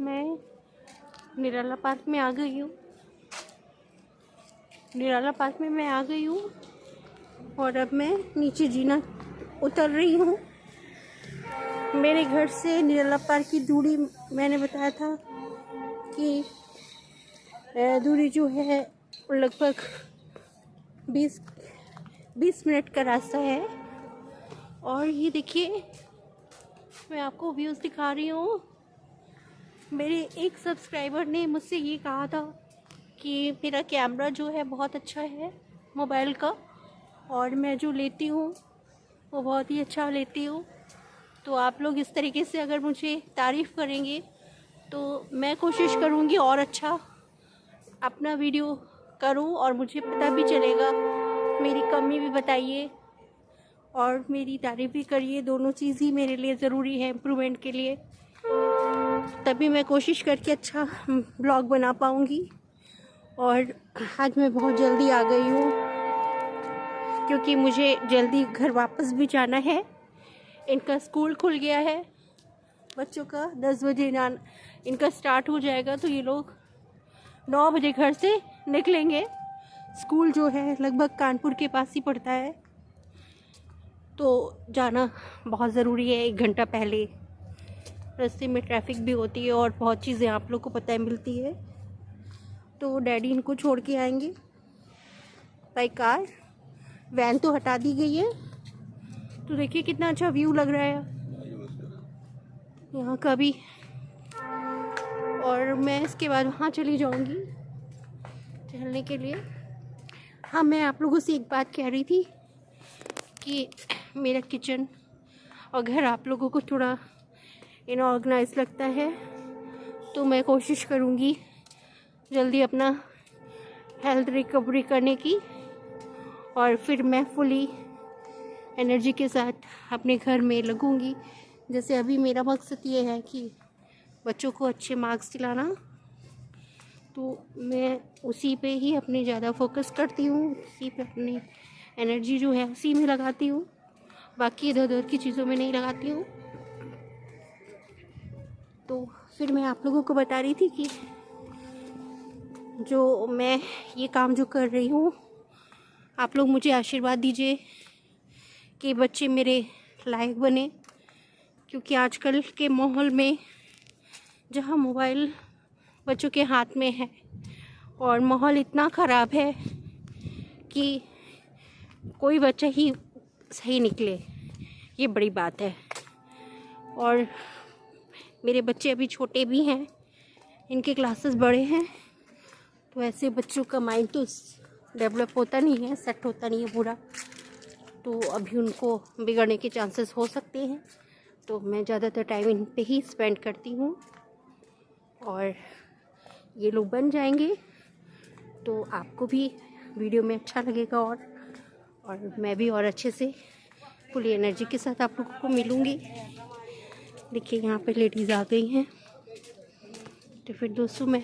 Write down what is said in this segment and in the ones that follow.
मैं निराला पार्क में आ गई हूँ। निराला पार्क में मैं आ गई हूँ और अब मैं नीचे जीना उतर रही हूँ। मेरे घर से निराला पार्क की दूरी मैंने बताया था कि दूरी जो है लगभग 20 मिनट का रास्ता है। और ये देखिए, मैं आपको व्यूज़ दिखा रही हूँ। मेरे एक सब्सक्राइबर ने मुझसे ये कहा था कि मेरा कैमरा जो है बहुत अच्छा है मोबाइल का, और मैं जो लेती हूँ वो बहुत ही अच्छा लेती हूँ। तो आप लोग इस तरीके से अगर मुझे तारीफ़ करेंगे तो मैं कोशिश करूँगी और अच्छा अपना वीडियो करूँ, और मुझे पता भी चलेगा। मेरी कमी भी बताइए और मेरी तारीफ़ भी करिए, दोनों चीज़ ही मेरे लिए ज़रूरी है इम्प्रूवमेंट के लिए। तभी मैं कोशिश करके अच्छा ब्लॉग बना पाऊँगी। और आज मैं बहुत जल्दी आ गई हूँ क्योंकि मुझे जल्दी घर वापस भी जाना है। इनका स्कूल खुल गया है बच्चों का, 10 बजे इनका स्टार्ट हो जाएगा, तो ये लोग 9 बजे घर से निकलेंगे। स्कूल जो है लगभग कानपुर के पास ही पड़ता है, तो जाना बहुत ज़रूरी है। 1 घंटा पहले रास्ते में ट्रैफिक भी होती है और बहुत चीज़ें आप लोग को पता है मिलती है। तो डैडी इनको छोड़ के आएंगे बाई कार। वैन तो हटा दी गई है, तो देखिए कितना अच्छा व्यू लग रहा है यहाँ का भी। और मैं इसके बाद वहाँ चली जाऊँगी टहलने के लिए। हाँ, मैं आप लोगों से एक बात कह रही थी कि मेरा किचन और घर आप लोगों को थोड़ा इनऑर्गेनाइज लगता है, तो मैं कोशिश करूँगी जल्दी अपना हेल्थ रिकवरी करने की, और फिर मैं फुली एनर्जी के साथ अपने घर में लगूंगी। जैसे अभी मेरा मकसद ये है कि बच्चों को अच्छे मार्क्स दिलाना, तो मैं उसी पे ही अपने ज़्यादा फोकस करती हूँ, उसी पे अपनी एनर्जी जो है उसी में लगाती हूँ, बाकी इधर उधर की चीज़ों में नहीं लगाती हूँ। तो फिर मैं आप लोगों को बता रही थी कि जो मैं ये काम जो कर रही हूँ, आप लोग मुझे आशीर्वाद दीजिए कि बच्चे मेरे लायक बने, क्योंकि आजकल के माहौल में जहाँ मोबाइल बच्चों के हाथ में है और माहौल इतना ख़राब है कि कोई बच्चा ही सही निकले, ये बड़ी बात है। और मेरे बच्चे अभी छोटे भी हैं, इनके क्लासेस बड़े हैं, तो ऐसे बच्चों का माइंड तो डेवलप होता नहीं है, सेट होता नहीं है पूरा, तो अभी उनको बिगड़ने के चांसेस हो सकते हैं। तो मैं ज़्यादातर टाइम इन पे ही स्पेंड करती हूँ, और ये लोग बन जाएंगे तो आपको भी वीडियो में अच्छा लगेगा, और मैं भी और अच्छे से फुल एनर्जी के साथ आप लोगों को मिलूँगी। देखिए यहाँ पे लेडीज़ आ गई हैं, तो फिर दोस्तों मैं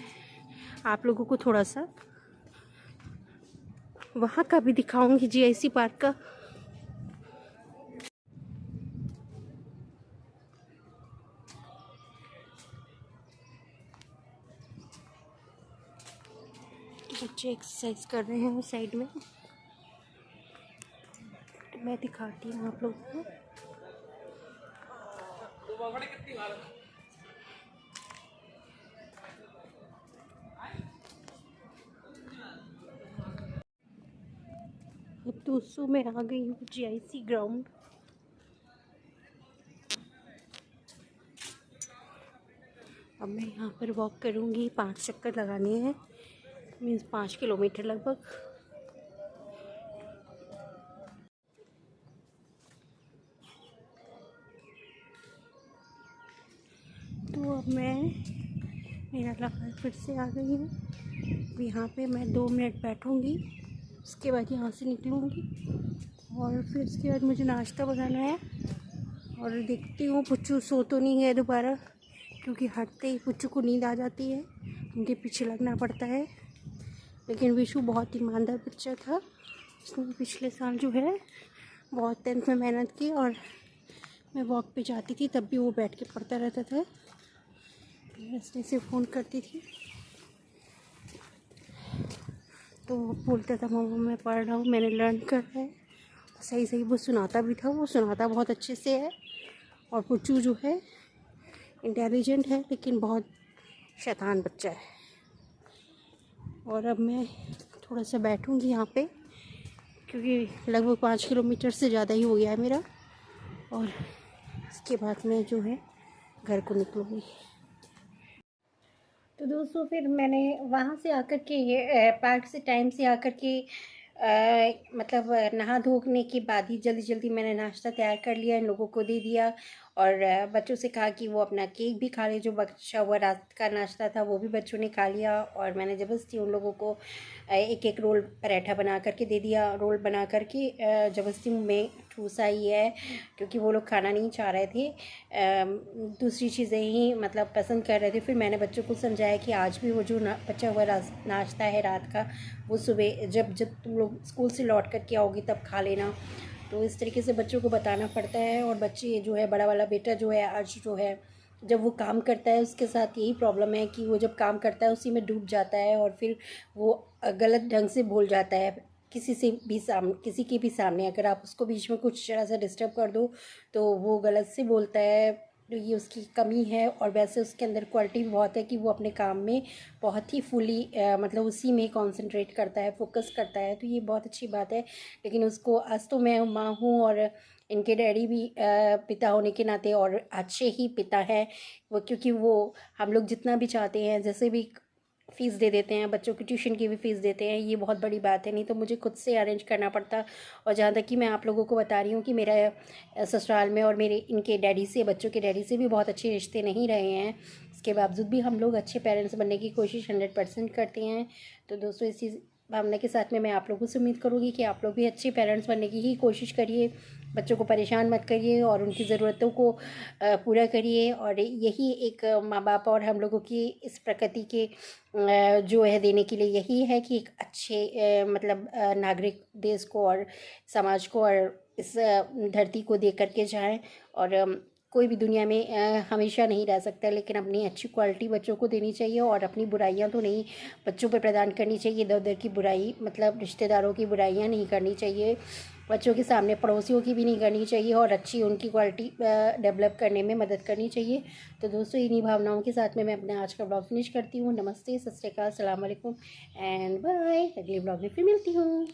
आप लोगों को थोड़ा सा वहाँ का भी दिखाऊंगी, जीआईसी पार्क का। बच्चे एक्सरसाइज कर रहे हैं उस साइड में, मैं दिखाती हूँ आप लोगों को। अब दोस्तों मैं आ गई हूँ जीआईसी ग्राउंड। अब मैं यहाँ पर वॉक करूँगी, 5 चक्कर लगाने हैं, मीन्स 5 किलोमीटर लगभग। तो अब मैं निराला पार्क फिर से आ गई हूँ। यहाँ पे मैं 2 मिनट बैठूँगी, उसके बाद यहाँ से निकलूँगी, और फिर उसके बाद मुझे नाश्ता बनाना है। और देखती हूँ पुच्चू सो तो नहीं है दोबारा, क्योंकि हटते ही पुच्चू को नींद आ जाती है, उनके पीछे लगना पड़ता है। लेकिन विशु बहुत ईमानदार बच्चा था, उसने पिछले साल जो है बहुत 10th में मेहनत की, और मैं वॉक पे जाती थी तब भी वो बैठ के पढ़ता रहता था। रास्ते से फ़ोन करती थी तो वो बोलता था मम्मा मैं पढ़ रहा हूँ, मैंने लर्न कर रहा है। सही सही वो सुनाता भी था, वो सुनाता बहुत अच्छे से है। और पुच्चू जो है इंटेलिजेंट है लेकिन बहुत शैतान बच्चा है। और अब मैं थोड़ा सा बैठूँगी यहाँ पे क्योंकि लगभग 5 किलोमीटर से ज़्यादा ही हो गया है मेरा। और इसके बाद मैं जो है घर को निकलूँगी। तो दोस्तों फिर मैंने वहाँ से आकर के ये पार्क से टाइम से आकर के मतलब नहा धोने के बाद ही जल्दी जल्दी मैंने नाश्ता तैयार कर लिया, इन लोगों को दे दिया। और बच्चों से कहा कि वो अपना केक भी खा ले, जो बचा हुआ रात का नाश्ता था वो भी बच्चों ने खा लिया। और मैंने ज़बरदस्ती उन लोगों को एक एक रोल पराठा बना करके दे दिया। रोल बना करके ज़बरदस्ती मुँह में ठूस आई है क्योंकि वो लोग खाना नहीं चाह रहे थे, दूसरी चीज़ें ही मतलब पसंद कर रहे थे। फिर मैंने बच्चों को समझाया कि आज भी वो जो बचा हुआ नाश्ता है रात का, वो सुबह जब तुम लोग स्कूल से लौट कर के आओगे तब खा लेना। तो इस तरीके से बच्चों को बताना पड़ता है। और बच्चे जो है, बड़ा वाला बेटा जो है आज जो है, जब वो काम करता है उसके साथ यही प्रॉब्लम है कि वो जब काम करता है उसी में डूब जाता है और फिर वो गलत ढंग से बोल जाता है किसी से भी किसी के भी सामने। अगर आप उसको बीच में कुछ जरा सा डिस्टर्ब कर दो तो वो गलत से बोलता है। तो ये उसकी कमी है। और वैसे उसके अंदर क्वालिटी भी बहुत है कि वो अपने काम में बहुत ही फुली मतलब उसी में कंसंट्रेट करता है, फोकस करता है। तो ये बहुत अच्छी बात है। लेकिन उसको आज तो मैं माँ हूँ और इनके डैडी भी पिता होने के नाते और अच्छे ही पिता हैं वो, क्योंकि वो हम लोग जितना भी चाहते हैं जैसे भी फ़ीस दे देते हैं, बच्चों की ट्यूशन की भी फ़ीस देते हैं। ये बहुत बड़ी बात है, नहीं तो मुझे खुद से अरेंज करना पड़ता। और जहाँ तक कि मैं आप लोगों को बता रही हूँ कि मेरा ससुराल में और मेरे इनके डैडी से, बच्चों के डैडी से भी बहुत अच्छे रिश्ते नहीं रहे हैं। इसके बावजूद भी हम लोग अच्छे पेरेंट्स बनने की कोशिश 100% करते हैं। तो दोस्तों इसी भावना के साथ में मैं आप लोगों से उम्मीद करूँगी कि आप लोग भी अच्छे पेरेंट्स बनने की ही कोशिश करिए, बच्चों को परेशान मत करिए और उनकी ज़रूरतों को पूरा करिए। और यही एक माँ बाप और हम लोगों की इस प्रकृति के जो है देने के लिए यही है कि एक अच्छे मतलब नागरिक देश को और समाज को और इस धरती को दे करके जाएं। और कोई भी दुनिया में हमेशा नहीं रह सकता, लेकिन अपनी अच्छी क्वालिटी बच्चों को देनी चाहिए और अपनी बुराइयां तो नहीं बच्चों पर प्रदान करनी चाहिए। इधर उधर की बुराई मतलब रिश्तेदारों की बुराइयां नहीं करनी चाहिए, बच्चों के सामने पड़ोसियों की भी नहीं करनी चाहिए और अच्छी उनकी क्वालिटी डेवलप करने में मदद करनी चाहिए। तो दोस्तों इन्हीं भावनाओं के साथ में मैं अपने आज का ब्लॉग फिनिश करती हूँ। नमस्ते, सत श्री अकाल, अस्सलाम वालेकुम एंड बाय। अगले ब्लॉग में फिर मिलती हूँ।